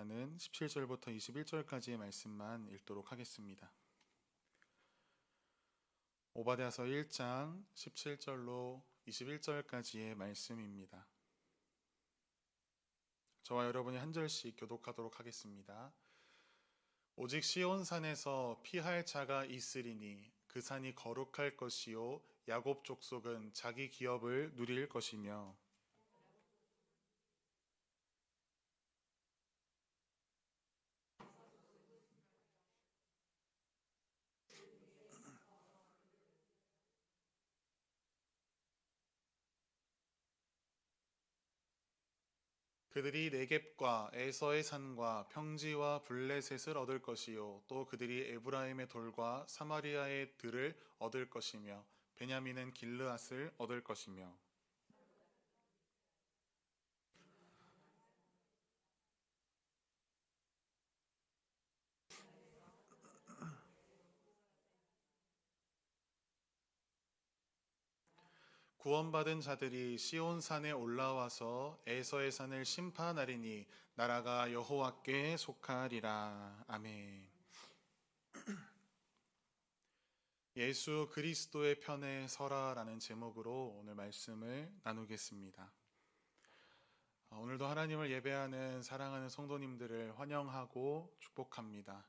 일단은 17절부터 21절까지의 말씀만 읽도록 하겠습니다. 오바댜서 1장 17절로 21절까지의 말씀입니다. 저와 여러분이 한 절씩 교독하도록 하겠습니다. 오직 시온산에서 피할 자가 있으리니 그 산이 거룩할 것이요 야곱 족속은 자기 기업을 누릴 것이며 그들이 네겝과 에서의 산과 평지와 블레셋을 얻을 것이요 또 그들이 에브라임의 돌과 사마리아의 들을 얻을 것이며 베냐민은 길르앗을 얻을 것이며 구원받은 자들이 시온산에 올라와서 에서의 산을 심판하리니 나라가 여호와께 속하리라. 아멘. 예수 그리스도의 편에 서라라는 제목으로 오늘 말씀을 나누겠습니다. 오늘도 하나님을 예배하는 사랑하는 성도님들을 환영하고 축복합니다.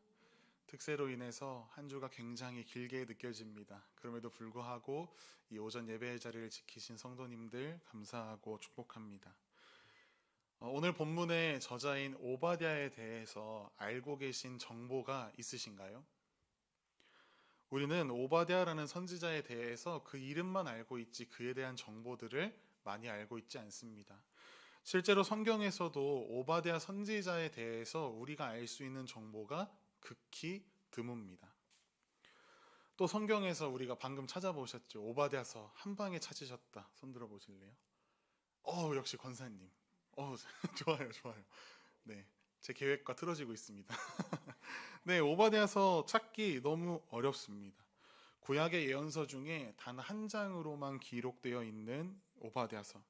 특세로 인해서 한 주가 굉장히 길게 느껴집니다. 그럼에도 불구하고 이 오전 예배의 자리를 지키신 성도님들 감사하고 축복합니다. 오늘 본문의 저자인 오바댜에 대해서 알고 계신 정보가 있으신가요? 우리는 오바댜라는 선지자에 대해서 그 이름만 알고 있지 그에 대한 정보들을 많이 알고 있지 않습니다. 실제로 성경에서도 오바댜 선지자에 대해서 우리가 알 수 있는 정보가 극히 드뭅니다. 또 성경에서 우리가 방금 찾아보셨죠. 오바댜서 한 방에 찾으셨다. 손들어 보실래요? 역시 권사님. 좋아요. 네, 제 계획과 틀어지고 있습니다. 네, 오바댜서 찾기 너무 어렵습니다. 구약의 예언서 중에 단 한 장으로만 기록되어 있는 오바댜서.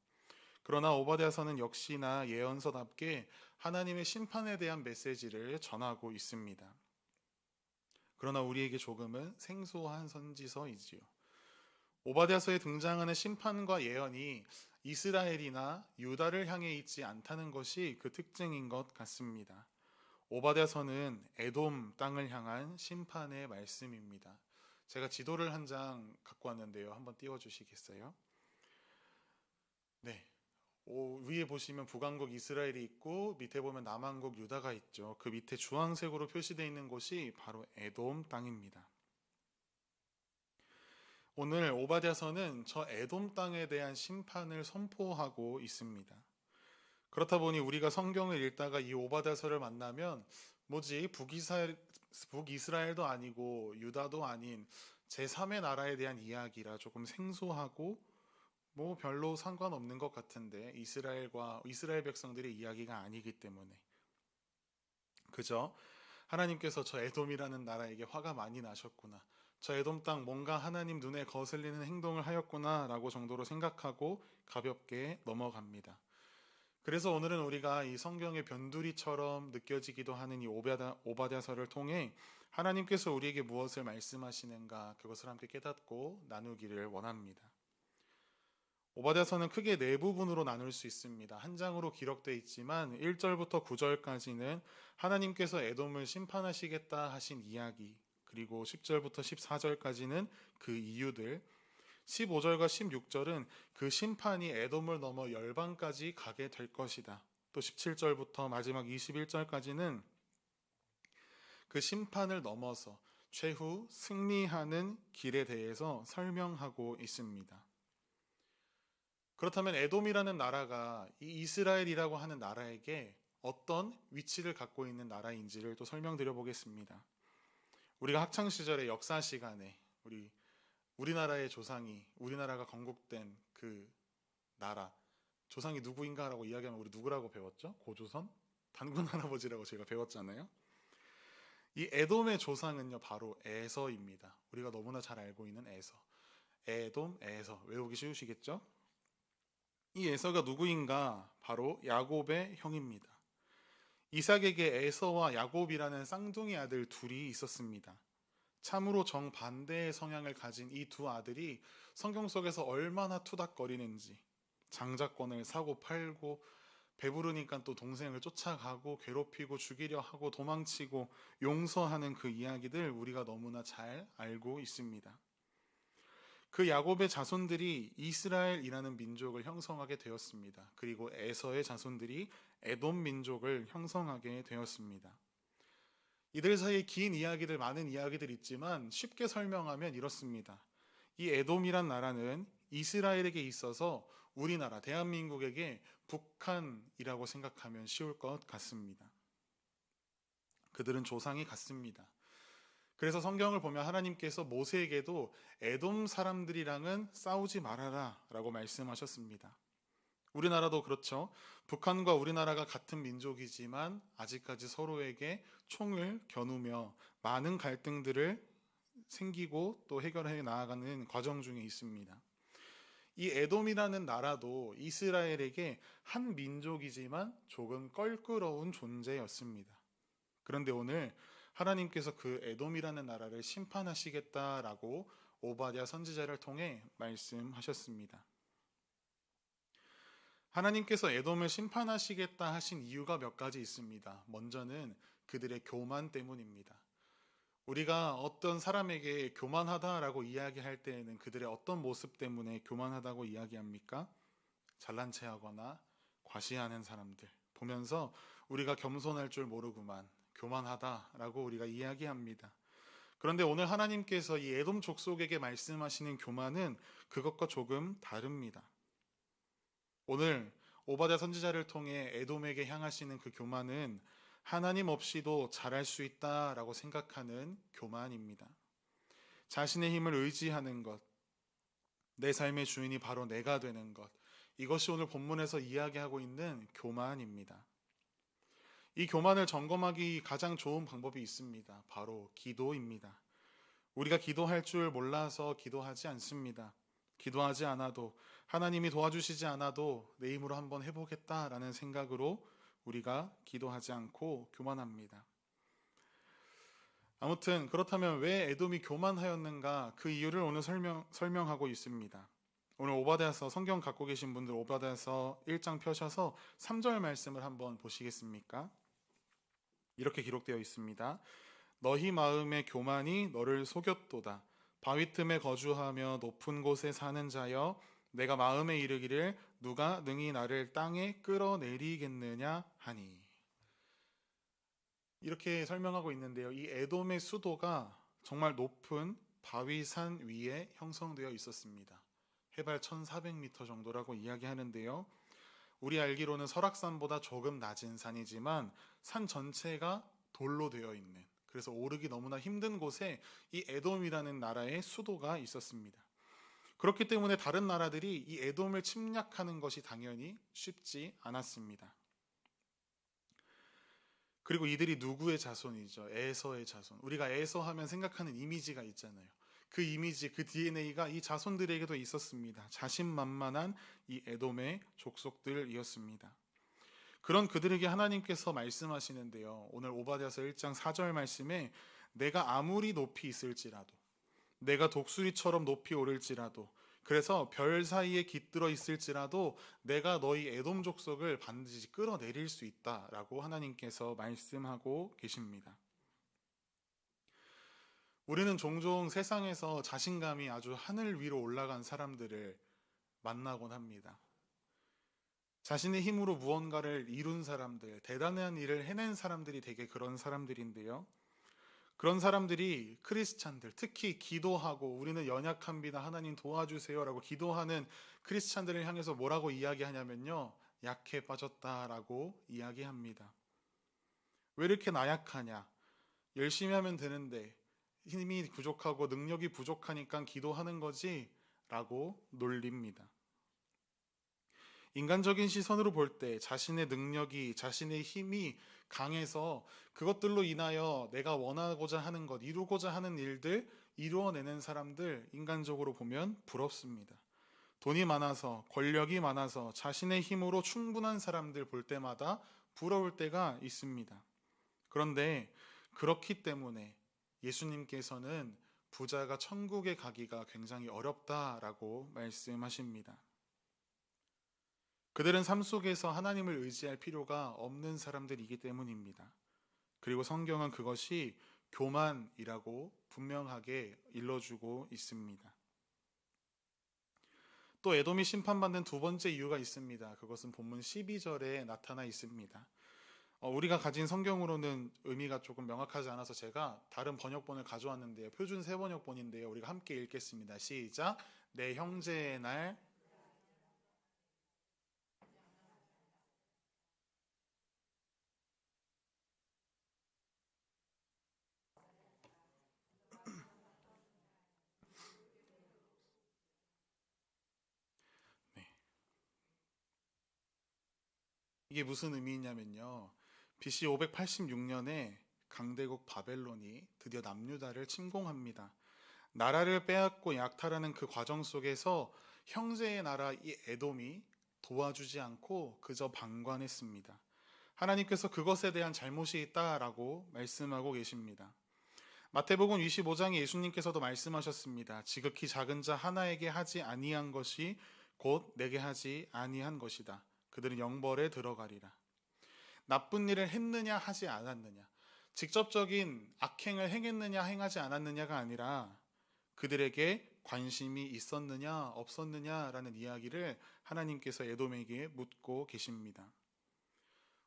그러나 오바댜서는 역시나 예언서답게 하나님의 심판에 대한 메시지를 전하고 있습니다. 그러나 우리에게 조금은 생소한 선지서이지요. 오바댜서에 등장하는 심판과 예언이 이스라엘이나 유다를 향해 있지 않다는 것이 그 특징인 것 같습니다. 오바댜서는 에돔 땅을 향한 심판의 말씀입니다. 제가 지도를 한 장 갖고 왔는데요. 한번 띄워주시겠어요? 네. 위에 보시면 북왕국 이스라엘이 있고 밑에 보면 남왕국 유다가 있죠. 그 밑에 주황색으로 표시되어 있는 곳이 바로 에돔 땅입니다. 오늘 오바댜서는 저 에돔 땅에 대한 심판을 선포하고 있습니다. 그렇다 보니 우리가 성경을 읽다가 이 오바댜서를 만나면 뭐지 북이스라엘도 아니고 유다도 아닌 제3의 나라에 대한 이야기라 조금 생소하고 뭐 별로 상관없는 것 같은데 이스라엘 백성들의 이야기가 아니기 때문에 그저 하나님께서 저 에돔이라는 나라에게 화가 많이 나셨구나. 저 에돔 땅 뭔가 하나님 눈에 거슬리는 행동을 하였구나 라고 정도로 생각하고 가볍게 넘어갑니다. 그래서 오늘은 우리가 이 성경의 변두리처럼 느껴지기도 하는 이 오바댜서를 통해 하나님께서 우리에게 무엇을 말씀하시는가 그것을 함께 깨닫고 나누기를 원합니다. 오바댜서는 크게 네 부분으로 나눌 수 있습니다. 한 장으로 기록되어 있지만 1절부터 9절까지는 하나님께서 에돔을 심판하시겠다 하신 이야기, 그리고 10절부터 14절까지는 그 이유들, 15절과 16절은 그 심판이 에돔을 넘어 열방까지 가게 될 것이다. 또 17절부터 마지막 21절까지는 그 심판을 넘어서 최후 승리하는 길에 대해서 설명하고 있습니다. 그렇다면 에돔이라는 나라가 이 이스라엘이라고 하는 나라에게 어떤 위치를 갖고 있는 나라인지를 또 설명드려 보겠습니다. 우리가 학창 시절에 역사 시간에 우리나라의 조상이 우리나라가 건국된 그 나라 조상이 누구인가라고 이야기하면 우리 누구라고 배웠죠? 고조선? 단군 할아버지라고 제가 배웠잖아요. 이 에돔의 조상은요 바로 에서입니다. 우리가 너무나 잘 알고 있는 에서. 에돔, 에서 외우기 쉬우시겠죠? 이 에서가 누구인가? 바로 야곱의 형입니다. 이삭에게 에서와 야곱이라는 쌍둥이 아들 둘이 있었습니다. 참으로 정반대의 성향을 가진 이 두 아들이 성경 속에서 얼마나 투닥거리는지, 장자권을 사고 팔고 배부르니까 또 동생을 쫓아가고 괴롭히고 죽이려 하고 도망치고 용서하는 그 이야기들 우리가 너무나 잘 알고 있습니다. 그 야곱의 자손들이 이스라엘이라는 민족을 형성하게 되었습니다. 그리고 에서의 자손들이 에돔 민족을 형성하게 되었습니다. 이들 사이에 긴 이야기들, 많은 이야기들 있지만 쉽게 설명하면 이렇습니다. 이 에돔이란 나라는 이스라엘에게 있어서 우리나라 대한민국에게 북한이라고 생각하면 쉬울 것 같습니다. 그들은 조상이 같습니다. 그래서 성경을 보면 하나님께서 모세에게도 에돔 사람들이랑은 싸우지 말아라 라고 말씀하셨습니다. 우리나라도 그렇죠. 북한과 우리나라가 같은 민족이지만 아직까지 서로에게 총을 겨누며 많은 갈등들을 생기고 또 해결해 나아가는 과정 중에 있습니다. 이 에돔이라는 나라도 이스라엘에게 한 민족이지만 조금 껄끄러운 존재였습니다. 그런데 오늘 하나님께서 그 에돔이라는 나라를 심판하시겠다라고 오바댜 선지자를 통해 말씀하셨습니다. 하나님께서 에돔을 심판하시겠다 하신 이유가 몇 가지 있습니다. 먼저는 그들의 교만 때문입니다. 우리가 어떤 사람에게 교만하다라고 이야기할 때에는 그들의 어떤 모습 때문에 교만하다고 이야기합니까? 잘난 체하거나 과시하는 사람들 보면서 우리가 겸손할 줄 모르구만, 교만하다라고 우리가 이야기합니다. 그런데 오늘 하나님께서 이 에돔 족속에게 말씀하시는 교만은 그것과 조금 다릅니다. 오늘 오바댜 선지자를 통해 에돔에게 향하시는 그 교만은 하나님 없이도 잘할 수 있다라고 생각하는 교만입니다. 자신의 힘을 의지하는 것, 내 삶의 주인이 바로 내가 되는 것, 이것이 오늘 본문에서 이야기하고 있는 교만입니다. 이 교만을 점검하기 가장 좋은 방법이 있습니다. 바로 기도입니다. 우리가 기도할 줄 몰라서 기도하지 않습니다. 기도하지 않아도, 하나님이 도와주시지 않아도 내 힘으로 한번 해보겠다라는 생각으로 우리가 기도하지 않고 교만합니다. 아무튼 그렇다면 왜 에돔이 교만하였는가, 그 이유를 오늘 설명하고 있습니다. 오늘 오바댜서, 성경 갖고 계신 분들 오바댜서 1장 펴셔서 3절 말씀을 한번 보시겠습니까? 이렇게 기록되어 있습니다. 너희 마음의 교만이 너를 속였도다. 바위 틈에 거주하며 높은 곳에 사는 자여, 내가 마음에 이르기를 누가 능히 나를 땅에 끌어내리겠느냐 하니. 이렇게 설명하고 있는데요. 이 에돔의 수도가 정말 높은 바위산 위에 형성되어 있었습니다. 해발 1400m 정도라고 이야기하는데요. 우리 알기로는 설악산보다 조금 낮은 산이지만 산 전체가 돌로 되어 있는, 그래서 오르기 너무나 힘든 곳에 이 에돔이라는 나라의 수도가 있었습니다. 그렇기 때문에 다른 나라들이 이 에돔을 침략하는 것이 당연히 쉽지 않았습니다. 그리고 이들이 누구의 자손이죠? 에서의 자손. 우리가 에서 하면 생각하는 이미지가 있잖아요. 그 이미지, 그 DNA가 이 자손들에게도 있었습니다. 자신만만한 이 에돔의 족속들이었습니다. 그런 그들에게 하나님께서 말씀하시는데요. 오늘 오바댜서 1장 4절 말씀에 내가 아무리 높이 있을지라도, 내가 독수리처럼 높이 오를지라도, 그래서 별 사이에 깃들어 있을지라도 내가 너희 에돔 족속을 반드시 끌어내릴 수 있다라고 하나님께서 말씀하고 계십니다. 우리는 종종 세상에서 자신감이 아주 하늘 위로 올라간 사람들을 만나곤 합니다. 자신의 힘으로 무언가를 이룬 사람들, 대단한 일을 해낸 사람들이 되게 그런 사람들인데요. 그런 사람들이 크리스찬들, 특히 기도하고 우리는 연약합니다, 하나님 도와주세요 라고 기도하는 크리스찬들을 향해서 뭐라고 이야기하냐면요, 약해 빠졌다라고 이야기합니다. 왜 이렇게 나약하냐, 열심히 하면 되는데 힘이 부족하고 능력이 부족하니까 기도하는 거지 라고 놀립니다. 인간적인 시선으로 볼 때 자신의 능력이, 자신의 힘이 강해서 그것들로 인하여 내가 원하고자 하는 것, 이루고자 하는 일들 이루어내는 사람들, 인간적으로 보면 부럽습니다. 돈이 많아서, 권력이 많아서 자신의 힘으로 충분한 사람들 볼 때마다 부러울 때가 있습니다. 그런데 그렇기 때문에 예수님께서는 부자가 천국에 가기가 굉장히 어렵다라고 말씀하십니다. 그들은 삶 속에서 하나님을 의지할 필요가 없는 사람들이기 때문입니다. 그리고 성경은 그것이 교만이라고 분명하게 일러주고 있습니다. 또 에돔이 심판받는 두 번째 이유가 있습니다. 그것은 본문 12절에 나타나 있습니다. 우리가 가진 성경으로는 의미가 조금 명확하지 않아서 제가 다른 번역본을 가져왔는데요. 표준 세번역본인데요. 우리가 함께 읽겠습니다. 시작. 내 형제의 날. 네. 이게 무슨 의미냐면요. BC 586년에 강대국 바벨론이 드디어 남유다를 침공합니다. 나라를 빼앗고 약탈하는 그 과정 속에서 형제의 나라 이 에돔이 도와주지 않고 그저 방관했습니다. 하나님께서 그것에 대한 잘못이 있다라고 말씀하고 계십니다. 마태복음 25장에 예수님께서도 말씀하셨습니다. 지극히 작은 자 하나에게 하지 아니한 것이 곧 내게 하지 아니한 것이다. 그들은 영벌에 들어가리라. 나쁜 일을 했느냐 하지 않았느냐, 직접적인 악행을 행했느냐 행하지 않았느냐가 아니라 그들에게 관심이 있었느냐 없었느냐라는 이야기를 하나님께서 에돔에게 묻고 계십니다.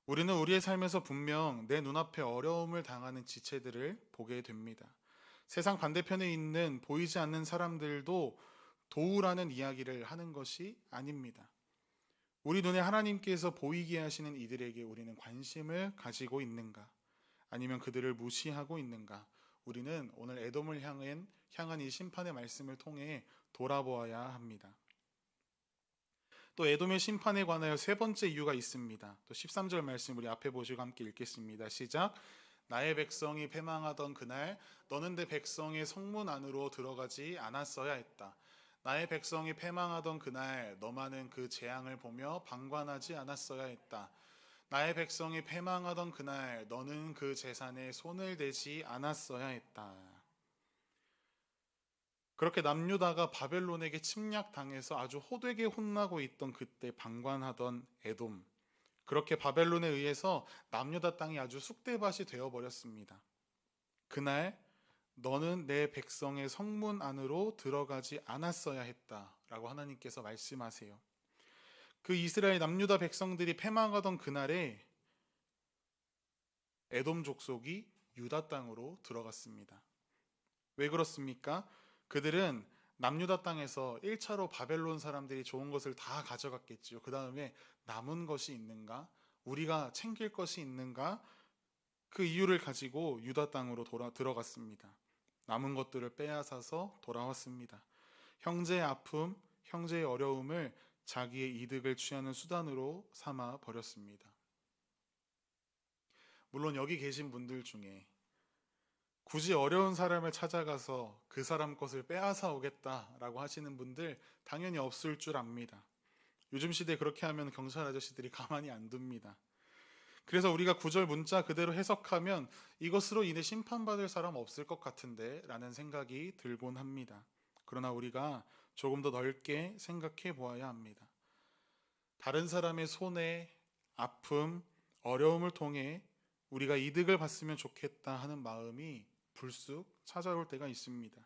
우리는 우리의 삶에서 분명 내 눈앞에 어려움을 당하는 지체들을 보게 됩니다. 세상 반대편에 있는 보이지 않는 사람들도 도우라는 이야기를 하는 것이 아닙니다. 우리 눈에 하나님께서 보이게 하시는 이들에게 우리는 관심을 가지고 있는가? 아니면 그들을 무시하고 있는가? 우리는 오늘 에돔을 향한 이 심판의 말씀을 통해 돌아보아야 합니다. 또 에돔의 심판에 관하여 세 번째 이유가 있습니다. 또 13절 말씀 우리 앞에 보시고 함께 읽겠습니다. 시작. 나의 백성이 패망하던 그날 너는 내 백성의 성문 안으로 들어가지 않았어야 했다. 나의 백성이 패망하던 그날 너만은 그 재앙을 보며 방관하지 않았어야 했다. 나의 백성이 패망하던 그날 너는 그 재산에 손을 대지 않았어야 했다. 그렇게 남유다가 바벨론에게 침략당해서 아주 호되게 혼나고 있던 그때 방관하던 에돔, 그렇게 바벨론에 의해서 남유다 땅이 아주 쑥대밭이 되어버렸습니다. 그날 너는 내 백성의 성문 안으로 들어가지 않았어야 했다라고 하나님께서 말씀하세요. 그 이스라엘 남유다 백성들이 패망하던 그날에 에돔 족속이 유다 땅으로 들어갔습니다. 왜 그렇습니까? 그들은 남유다 땅에서 1차로 바벨론 사람들이 좋은 것을 다 가져갔겠지요. 그 다음에 남은 것이 있는가? 우리가 챙길 것이 있는가? 그 이유를 가지고 유다 땅으로 들어갔습니다. 남은 것들을 빼앗아서 돌아왔습니다. 형제의 아픔, 형제의 어려움을 자기의 이득을 취하는 수단으로 삼아 버렸습니다. 물론 여기 계신 분들 중에 굳이 어려운 사람을 찾아가서 그 사람 것을 빼앗아 오겠다라고 하시는 분들 당연히 없을 줄 압니다. 요즘 시대에 그렇게 하면 경찰 아저씨들이 가만히 안 둡니다. 그래서 우리가 구절 문자 그대로 해석하면 이것으로 인해 심판받을 사람 없을 것 같은데 라는 생각이 들곤 합니다. 그러나 우리가 조금 더 넓게 생각해 보아야 합니다. 다른 사람의 손해, 아픔, 어려움을 통해 우리가 이득을 봤으면 좋겠다 하는 마음이 불쑥 찾아올 때가 있습니다.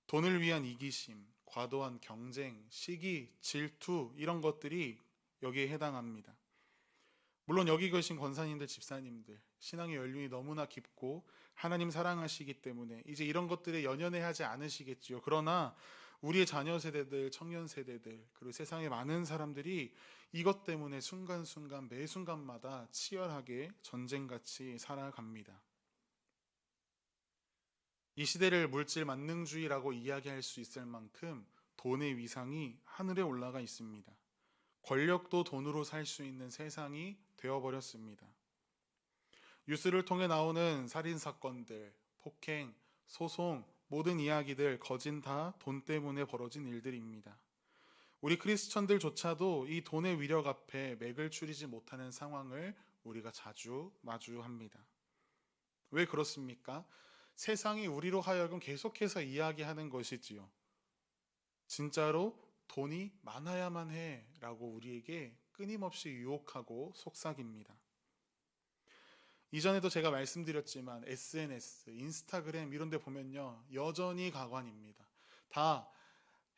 돈을 위한 이기심, 과도한 경쟁, 시기, 질투 이런 것들이 여기에 해당합니다. 물론 여기 계신 권사님들, 집사님들 신앙의 연륜이 너무나 깊고 하나님 사랑하시기 때문에 이제 이런 것들에 연연해하지 않으시겠지요. 그러나 우리의 자녀 세대들, 청년 세대들 그리고 세상의 많은 사람들이 이것 때문에 순간순간 매 순간마다 치열하게 전쟁같이 살아갑니다. 이 시대를 물질 만능주의라고 이야기할 수 있을 만큼 돈의 위상이 하늘에 올라가 있습니다. 권력도 돈으로 살 수 있는 세상이 되어버렸습니다. 뉴스를 통해 나오는 살인사건들, 폭행, 소송, 모든 이야기들 거진 다 돈 때문에 벌어진 일들입니다. 우리 크리스천들조차도 이 돈의 위력 앞에 맥을 추리지 못하는 상황을 우리가 자주 마주합니다. 왜 그렇습니까? 세상이 우리로 하여금 계속해서 이야기하는 것이지요. 진짜로 돈이 많아야만 해 라고 우리에게 끊임없이 유혹하고 속삭입니다. 이전에도 제가 말씀드렸지만 SNS, 인스타그램 이런 데 보면요, 여전히 가관입니다. 다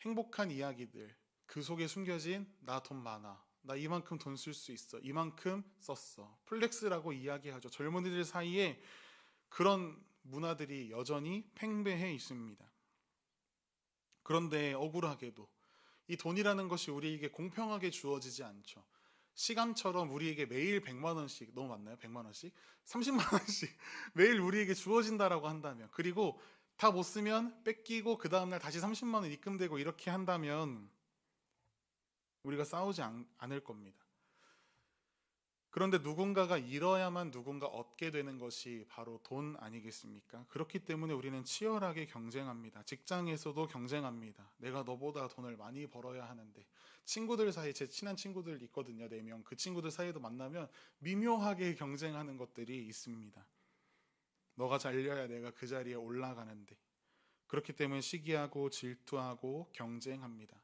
행복한 이야기들, 그 속에 숨겨진 나 돈 많아, 나 이만큼 돈 쓸 수 있어, 이만큼 썼어, 플렉스라고 이야기하죠. 젊은이들 사이에 그런 문화들이 여전히 팽배해 있습니다. 그런데 억울하게도 이 돈이라는 것이 우리에게 공평하게 주어지지 않죠. 시간처럼 우리에게 매일 100만 원씩, 너무 많나요? 100만 원씩? 30만 원씩 매일 우리에게 주어진다라고 한다면, 그리고 다 못 쓰면 뺏기고 그 다음날 다시 30만 원 입금되고 이렇게 한다면 우리가 싸우지 않을 겁니다. 그런데 누군가가 잃어야만 누군가 얻게 되는 것이 바로 돈 아니겠습니까? 그렇기 때문에 우리는 치열하게 경쟁합니다. 직장에서도 경쟁합니다. 내가 너보다 돈을 많이 벌어야 하는데, 친구들 사이, 제 친한 친구들 있거든요, 4명. 그 친구들 사이에도 만나면 미묘하게 경쟁하는 것들이 있습니다. 너가 잘려야 내가 그 자리에 올라가는데. 그렇기 때문에 시기하고 질투하고 경쟁합니다.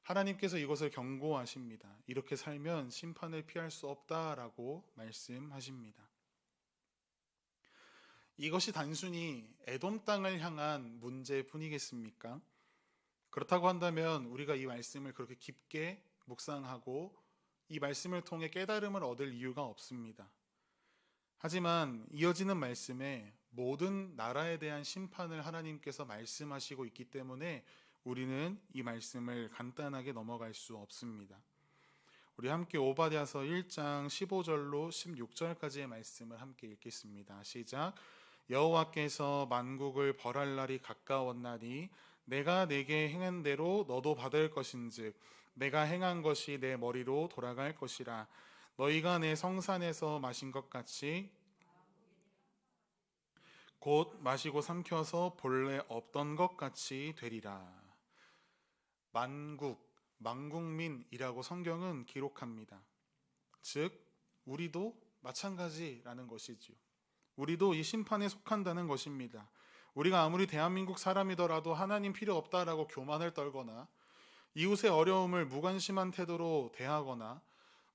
하나님께서 이것을 경고하십니다. 이렇게 살면 심판을 피할 수 없다라고 말씀하십니다. 이것이 단순히 에돔 땅을 향한 문제뿐이겠습니까? 그렇다고 한다면 우리가 이 말씀을 그렇게 깊게 묵상하고 이 말씀을 통해 깨달음을 얻을 이유가 없습니다. 하지만 이어지는 말씀에 모든 나라에 대한 심판을 하나님께서 말씀하시고 있기 때문에 우리는 이 말씀을 간단하게 넘어갈 수 없습니다. 우리 함께 오바댜서 1장 15절로 16절까지의 말씀을 함께 읽겠습니다. 시작. 여호와께서 만국을 벌할 날이 가까웠나니 내가 내게 행한 대로 너도 받을 것인즉 내가 행한 것이 내 머리로 돌아갈 것이라. 너희가 내 성산에서 마신 것 같이 곧 마시고 삼켜서 본래 없던 것 같이 되리라. 만국, 만국민이라고 성경은 기록합니다. 즉 우리도 마찬가지라는 것이지요. 우리도 이 심판에 속한다는 것입니다. 우리가 아무리 대한민국 사람이더라도 하나님 필요 없다라고 교만을 떨거나 이웃의 어려움을 무관심한 태도로 대하거나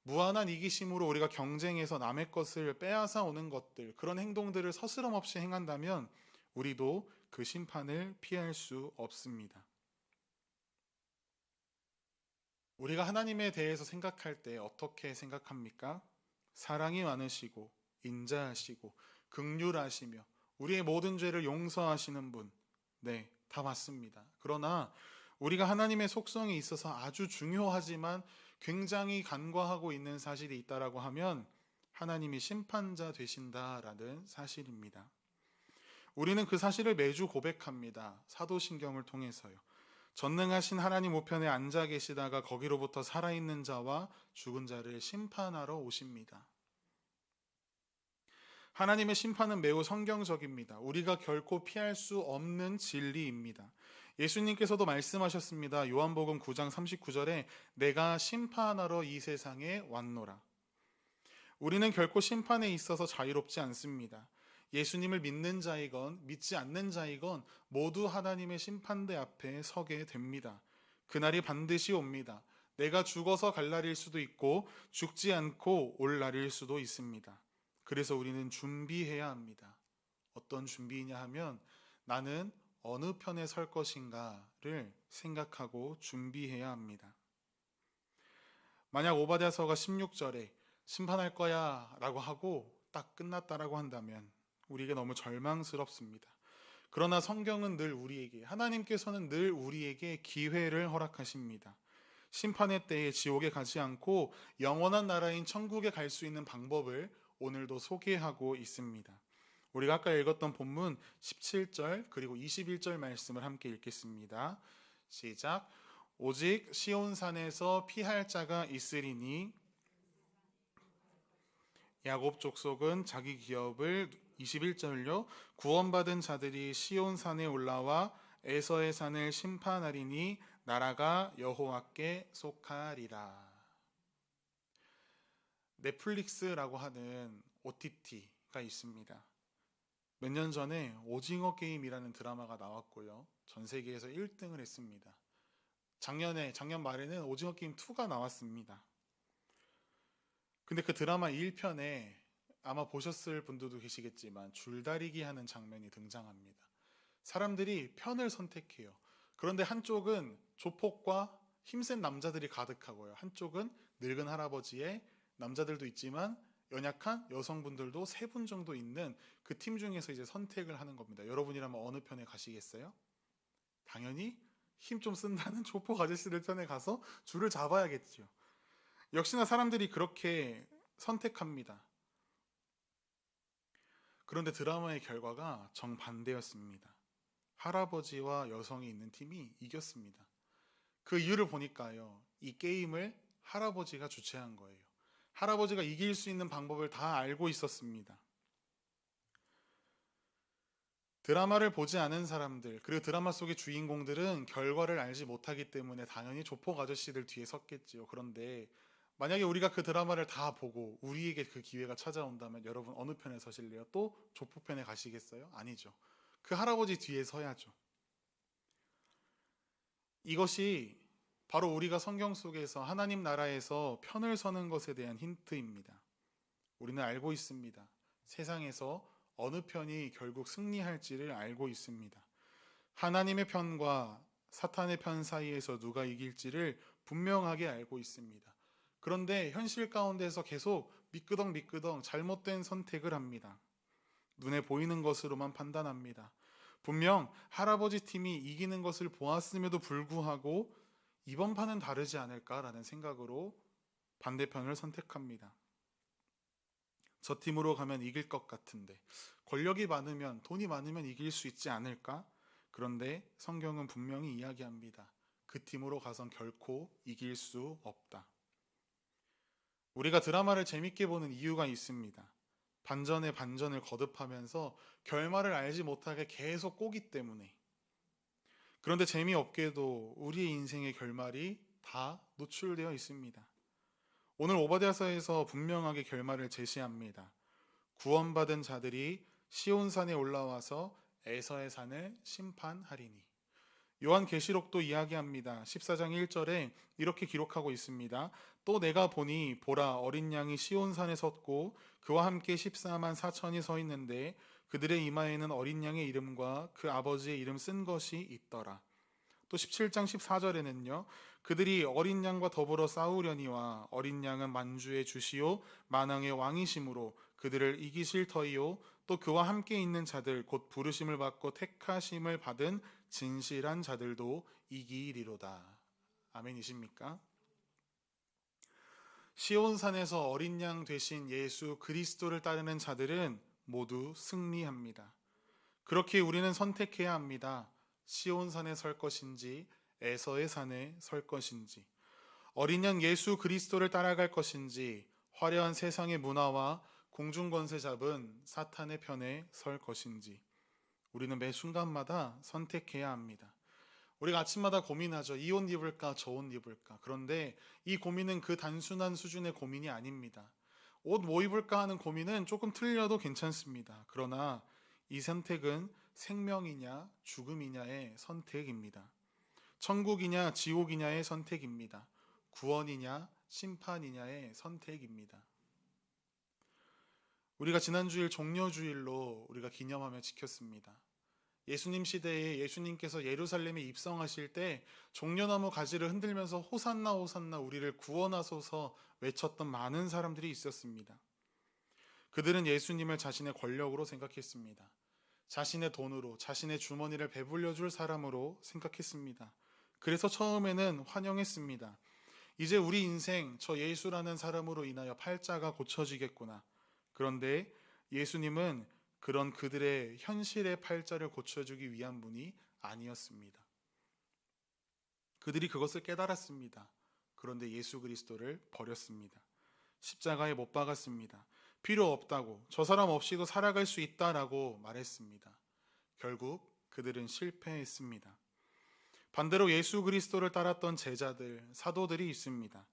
무한한 이기심으로 우리가 경쟁해서 남의 것을 빼앗아 오는 것들, 그런 행동들을 서스럼 없이 행한다면 우리도 그 심판을 피할 수 없습니다. 우리가 하나님에 대해서 생각할 때 어떻게 생각합니까? 사랑이 많으시고 인자하시고 긍휼하시며 우리의 모든 죄를 용서하시는 분. 네, 다 맞습니다. 그러나 우리가 하나님의 속성에 있어서 아주 중요하지만 굉장히 간과하고 있는 사실이 있다라고 하면 하나님이 심판자 되신다라는 사실입니다. 우리는 그 사실을 매주 고백합니다. 사도신경을 통해서요. 전능하신 하나님 우편에 앉아 계시다가 거기로부터 살아있는 자와 죽은 자를 심판하러 오십니다. 하나님의 심판은 매우 성경적입니다. 우리가 결코 피할 수 없는 진리입니다. 예수님께서도 말씀하셨습니다. 요한복음 9장 39절에 내가 심판하러 이 세상에 왔노라. 우리는 결코 심판에 있어서 자유롭지 않습니다. 예수님을 믿는 자이건 믿지 않는 자이건 모두 하나님의 심판대 앞에 서게 됩니다. 그날이 반드시 옵니다. 내가 죽어서 갈 날일 수도 있고 죽지 않고 올 날일 수도 있습니다. 그래서 우리는 준비해야 합니다. 어떤 준비냐 하면 나는 어느 편에 설 것인가를 생각하고 준비해야 합니다. 만약 오바댜서가 16절에 심판할 거야 라고 하고 딱 끝났다라고 한다면 우리에게 너무 절망스럽습니다. 그러나 성경은 늘 우리에게, 하나님께서는 늘 우리에게 기회를 허락하십니다. 심판의 때에 지옥에 가지 않고 영원한 나라인 천국에 갈 수 있는 방법을 오늘도 소개하고 있습니다. 우리가 아까 읽었던 본문 17절 그리고 21절 말씀을 함께 읽겠습니다. 시작. 오직 시온산에서 피할 자가 있으리니 야곱 족속은 자기 기업을 21절요. 구원받은 자들이 시온산에 올라와 에서의 산을 심판하리니 나라가 여호와께 속하리라. 넷플릭스라고 하는 OTT가 있습니다. 몇 년 전에 오징어 게임이라는 드라마가 나왔고요. 전 세계에서 1등을 했습니다. 작년 말에는 오징어 게임 2가 나왔습니다. 근데 그 드라마 1편에 아마 보셨을 분들도 계시겠지만 줄다리기 하는 장면이 등장합니다. 사람들이 편을 선택해요. 그런데 한쪽은 조폭과 힘센 남자들이 가득하고요. 한쪽은 늙은 할아버지의 남자들도 있지만 연약한 여성분들도 3분 정도 있는 그 팀 중에서 이제 선택을 하는 겁니다. 여러분이라면 어느 편에 가시겠어요? 당연히 힘 좀 쓴다는 조폭 아저씨들 편에 가서 줄을 잡아야겠죠. 역시나 사람들이 그렇게 선택합니다. 그런데 드라마의 결과가 정반대였습니다. 할아버지와 여성이 있는 팀이 이겼습니다. 그 이유를 보니까요, 이 게임을 할아버지가 주최한 거예요. 할아버지가 이길 수 있는 방법을 다 알고 있었습니다. 드라마를 보지 않은 사람들, 그리고 드라마 속의 주인공들은 결과를 알지 못하기 때문에 당연히 조폭 아저씨들 뒤에 섰겠지요. 그런데 만약에 우리가 그 드라마를 다 보고 우리에게 그 기회가 찾아온다면 여러분 어느 편에 서실래요? 또 조폭 편에 가시겠어요? 아니죠. 그 할아버지 뒤에 서야죠. 이것이 바로 우리가 성경 속에서 하나님 나라에서 편을 서는 것에 대한 힌트입니다. 우리는 알고 있습니다. 세상에서 어느 편이 결국 승리할지를 알고 있습니다. 하나님의 편과 사탄의 편 사이에서 누가 이길지를 분명하게 알고 있습니다. 그런데 현실 가운데서 계속 미끄덩 잘못된 선택을 합니다. 눈에 보이는 것으로만 판단합니다. 분명 할아버지 팀이 이기는 것을 보았음에도 불구하고 이번 판은 다르지 않을까라는 생각으로 반대편을 선택합니다. 저 팀으로 가면 이길 것 같은데, 권력이 많으면, 돈이 많으면 이길 수 있지 않을까? 그런데 성경은 분명히 이야기합니다. 그 팀으로 가선 결코 이길 수 없다. 우리가 드라마를 재밌게 보는 이유가 있습니다. 반전에 반전을 거듭하면서 결말을 알지 못하게 계속 꼬기 때문에. 그런데 재미없게도 우리의 인생의 결말이 다 노출되어 있습니다. 오늘 오바댜서에서 분명하게 결말을 제시합니다. 구원받은 자들이 시온산에 올라와서 에서의 산을 심판하리니. 요한계시록도 이야기합니다. 14장 1절에 이렇게 기록하고 있습니다. 또 내가 보니 보라 어린 양이 시온산에 섰고 그와 함께 14만 4천이 서 있는데 그들의 이마에는 어린 양의 이름과 그 아버지의 이름 쓴 것이 있더라. 또 17장 14절에는요. 그들이 어린 양과 더불어 싸우려니와 어린 양은 만주의 주시오 만왕의 왕이심으로 그들을 이기실 터이요 또 그와 함께 있는 자들 곧 부르심을 받고 택하심을 받은 진실한 자들도 이기리로다. 아멘이십니까? 시온산에서 어린 양 되신 예수 그리스도를 따르는 자들은 모두 승리합니다. 그렇게 우리는 선택해야 합니다. 시온산에 설 것인지 에서의 산에 설 것인지, 어린 양 예수 그리스도를 따라갈 것인지 화려한 세상의 문화와 공중권세 잡은 사탄의 편에 설 것인지 우리는 매 순간마다 선택해야 합니다. 우리가 아침마다 고민하죠. 이 옷 입을까 저 옷 입을까. 그런데 이 고민은 그 단순한 수준의 고민이 아닙니다. 옷 뭐 입을까 하는 고민은 조금 틀려도 괜찮습니다. 그러나 이 선택은 생명이냐 죽음이냐의 선택입니다. 천국이냐 지옥이냐의 선택입니다. 구원이냐 심판이냐의 선택입니다. 우리가 지난주일 종려주일로 우리가 기념하며 지켰습니다. 예수님 시대에 예수님께서 예루살렘에 입성하실 때 종려나무 가지를 흔들면서 호산나 호산나 우리를 구원하소서 외쳤던 많은 사람들이 있었습니다. 그들은 예수님을 자신의 권력으로 생각했습니다. 자신의 돈으로 자신의 주머니를 배불려 줄 사람으로 생각했습니다. 그래서 처음에는 환영했습니다. 이제 우리 인생 저 예수라는 사람으로 인하여 팔자가 고쳐지겠구나. 그런데 예수님은 그런 그들의 현실의 팔자를 고쳐주기 위한 분이 아니었습니다. 그들이 그것을 깨달았습니다. 그런데 예수 그리스도를 버렸습니다. 십자가에 못 박았습니다. 필요 없다고, 저 사람 없이도 살아갈 수 있다라고 말했습니다. 결국 그들은 실패했습니다. 반대로 예수 그리스도를 따랐던 제자들, 사도들이 있습니다.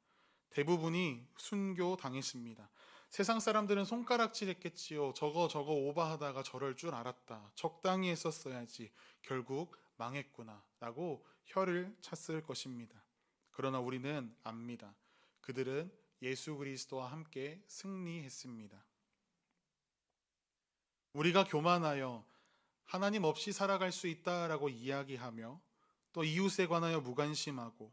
대부분이 순교당했습니다. 세상 사람들은 손가락질했겠지요. 저거 오바하다가 저럴 줄 알았다. 적당히 했었어야지. 결국 망했구나. 라고 혀를 찼을 것입니다. 그러나 우리는 압니다. 그들은 예수 그리스도와 함께 승리했습니다. 우리가 교만하여 하나님 없이 살아갈 수 있다라고 이야기하며 또 이웃에 관하여 무관심하고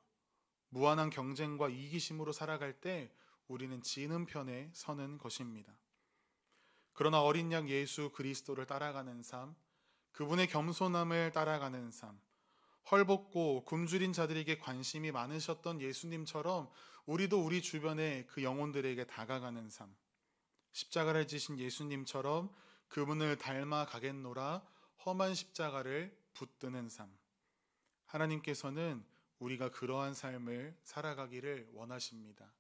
무한한 경쟁과 이기심으로 살아갈 때 우리는 지는 편에 서는 것입니다. 그러나 어린 양 예수 그리스도를 따라가는 삶, 그분의 겸손함을 따라가는 삶, 헐벗고 굶주린 자들에게 관심이 많으셨던 예수님처럼 우리도 우리 주변의 그 영혼들에게 다가가는 삶, 십자가를 지신 예수님처럼 그분을 닮아 가겠노라 험한 십자가를 붙드는 삶. 하나님께서는 우리가 그러한 삶을 살아가기를 원하십니다.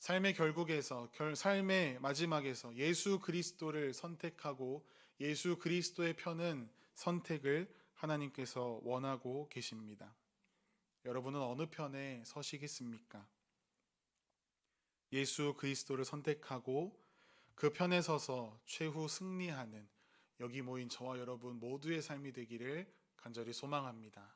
삶의 결국에서, 삶의 마지막에서 예수 그리스도를 선택하고 예수 그리스도의 편은 선택을 하나님께서 원하고 계십니다. 여러분은 어느 편에 서시겠습니까? 예수 그리스도를 선택하고 그 편에 서서 최후 승리하는 여기 모인 저와 여러분 모두의 삶이 되기를 간절히 소망합니다.